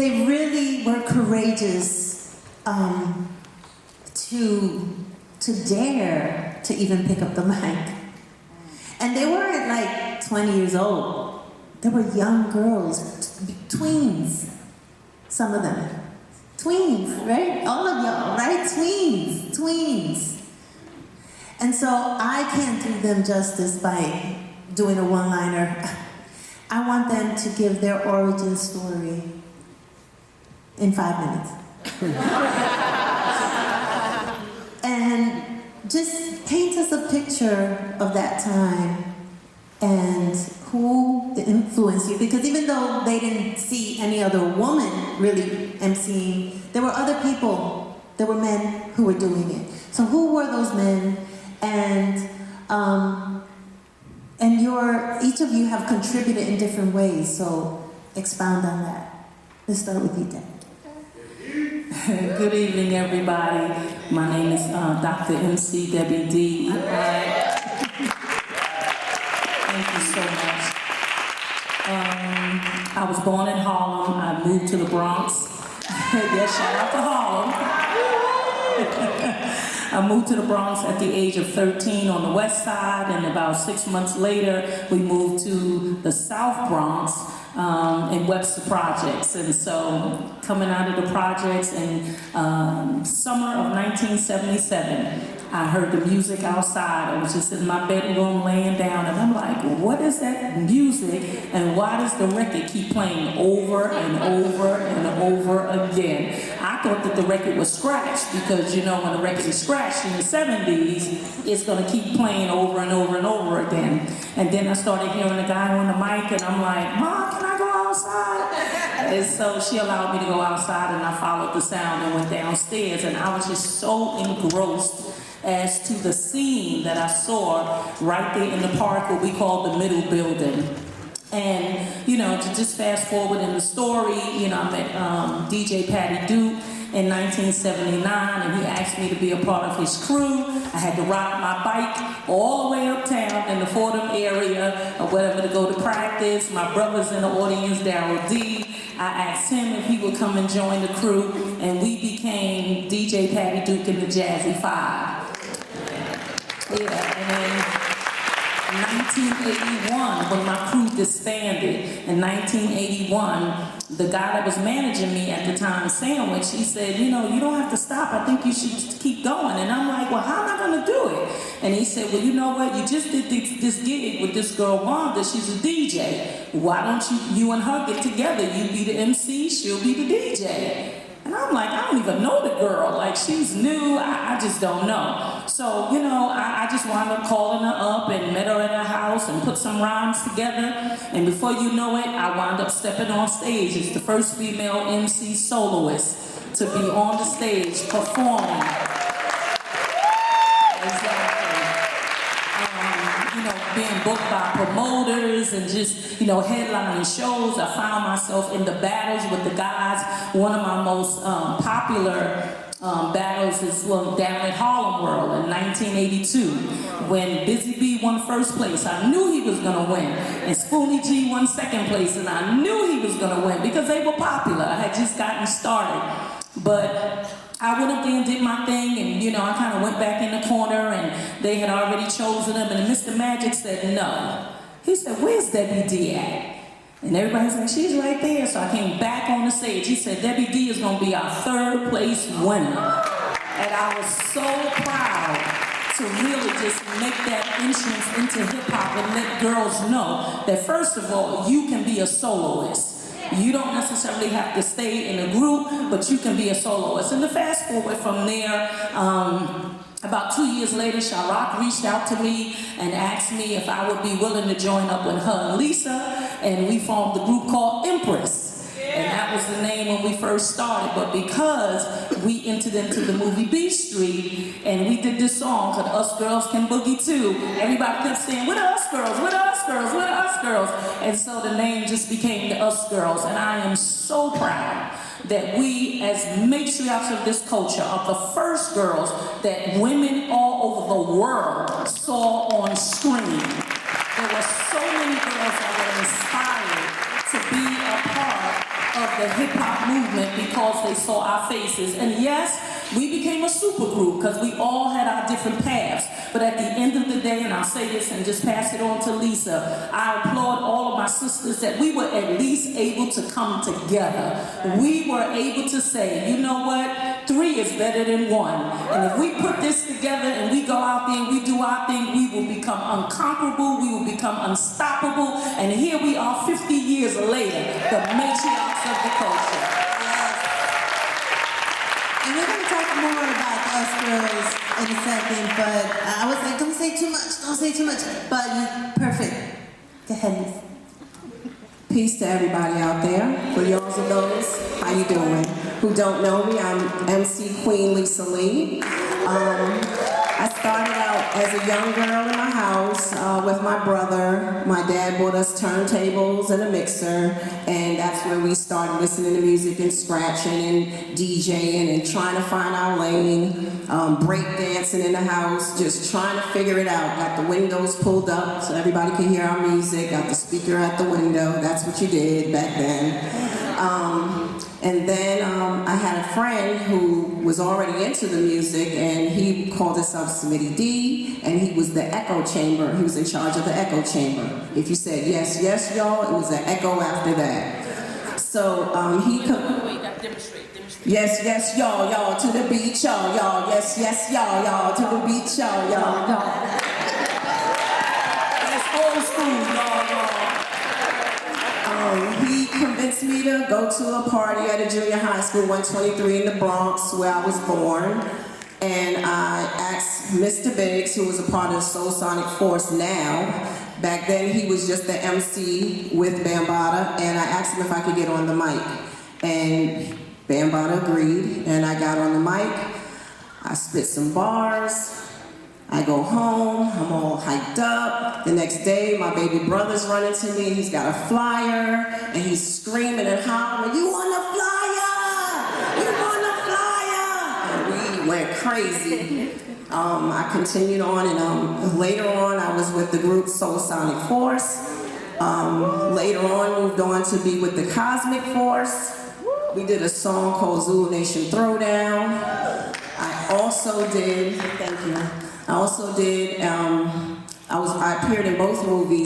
they really were courageous to dare to even pick up the mic. And they weren't like 20 years old. They were young girls, tweens, some of them. Tweens, right? All of y'all, right? Tweens. And so I can't do them justice by doing a one-liner. I want them to give their origin story in 5 minutes. And just paint us a picture of that time and who influenced you. Because even though they didn't see any other woman really emceeing, there were other people, there were men who were doing it. So who were those men? And each of you have contributed in different ways, so expound on that. Let's start with you, Deb. Good evening, everybody. My name is Dr. MC Debbie D. Thank you so much. I was born in Harlem. I moved to the Bronx. Yes, shout out to Harlem. I moved to the Bronx at the age of 13 on the west side, and about 6 months later, we moved to the South Bronx in Webster Projects. And so, coming out of the projects in summer of 1977, I heard the music outside. I was just in my bedroom laying down, and I'm like, what is that music, and why does the record keep playing over and over and over again? I thought that the record was scratched, because you know when a record is scratched in the 70s, it's gonna keep playing over and over and over again. And then I started hearing a guy on the mic, and I'm like, Mom, can I go outside? And so she allowed me to go outside, and I followed the sound and went downstairs, and I was just so engrossed as to the scene that I saw right there in the park, what we call the middle building. And, you know, to just fast forward in the story, you know, I met DJ Patty Duke in 1979, and he asked me to be a part of his crew. I had to ride my bike all the way uptown in the Fordham area or whatever to go to practice. My brother's in the audience, Daryl D. I asked him if he would come and join the crew, and we became DJ Patty Duke and the Jazzy Five. Yeah, and then in 1981, when my crew disbanded, in 1981, the guy that was managing me at the time, Sandwich, he said, you know, you don't have to stop. I think you should keep going. And I'm like, well, how am I going to do it? And he said, well, you know what? You just did this gig with this girl, Wanda. She's a DJ. Why don't you and her get together? You be the MC, she'll be the DJ. And I'm like, I don't even know the girl. Like, she's new, I just don't know. So, you know, I just wound up calling her up and met her at her house and put some rhymes together. And before you know it, I wound up stepping on stage as the first female MC soloist to be on the stage performing. Exactly. You know, being booked by promoters and just, you know, headlining shows. I found myself in the battles with the guys. One of my most popular battles is down at Harlem World in 1982 when Busy B won first place. I knew he was going to win. And Spoonie G won second place, and I knew he was going to win because they were popular. I had just gotten started. But I went up there and did my thing, and you know, I kind of went back in the corner, and they had already chosen him, and Mr. Magic said no. He said, where's Debbie D at? And everybody said, she's right there. So I came back on the stage. He said, Debbie D is going to be our third place winner. And I was so proud to really just make that entrance into hip hop and let girls know that first of all, you can be a soloist. You don't necessarily have to stay in a group, but you can be a soloist. And to fast forward from there, about 2 years later, Sha-Rock reached out to me and asked me if I would be willing to join up with her and Lisa, and we formed the group called Empress. And that was the name when we first started, but because we entered into the movie Beach Street, and we did this song called Us Girls Can Boogie Too, everybody kept saying, we're the Us Girls, we're the Us Girls, we're the Us Girls. And so the name just became the Us Girls, and I am so proud that we, as matriarchs of this culture, are the first girls that women all over the world saw on screen. There were so many girls that were inspired to be a part of the hip-hop movement because they saw our faces. And yes, we became a super group because we all had our different paths. But at the end of the day, and I'll say this and just pass it on to Lisa, I applaud all of my sisters that we were at least able to come together. We were able to say, you know what, 3 is better than 1. And if we put this together and we go out there and we do our thing, we will become unconquerable, we will become unstoppable, and here we are 50 years later, the matriarchs of the culture. And we're going to talk more about us girls in a second, but I was like, don't say too much, don't say too much. But you, perfect. Go ahead, Miss. Peace to everybody out there. For y'all and those, how you doing? Who don't know me, I'm MC Queen Lisa Lee. I started out as a young girl in my house with my brother. My dad bought us turntables and a mixer, and that's where we started listening to music and scratching and DJing and trying to find our lane, break dancing in the house, just trying to figure it out. Got the windows pulled up so everybody could hear our music, got the speaker at the window. That's what you did back then. And then I had a friend who was already into the music, and he called himself Smitty D, and he was the echo chamber. He was in charge of the echo chamber. If you said yes, yes, y'all, it was an echo after that. So he could. Demonstrate. Yes, yes, y'all, to the beat, y'all, yes, yes, y'all, to the beat, y'all. That's old school, y'all. He convinced me to go to a party at a junior high school, 123 in the Bronx, where I was born. And I asked Mr. Biggs, who was a part of the Soul Sonic Force now. Back then, he was just the MC with Bambaataa, and I asked him if I could get on the mic. And Bambaataa agreed, and I got on the mic. I spit some bars. I go home, I'm all hyped up. The next day, my baby brother's running to me, and he's got a flyer, and he's screaming and hollering, "You want a flyer? You want a flyer?" And we went crazy. I continued on, and later on, I was with the group Soul Sonic Force. Later on, moved on to be with the Cosmic Force. We did a song called Zulu Nation Throwdown. I also did, thank you. I also did, I appeared in both movies.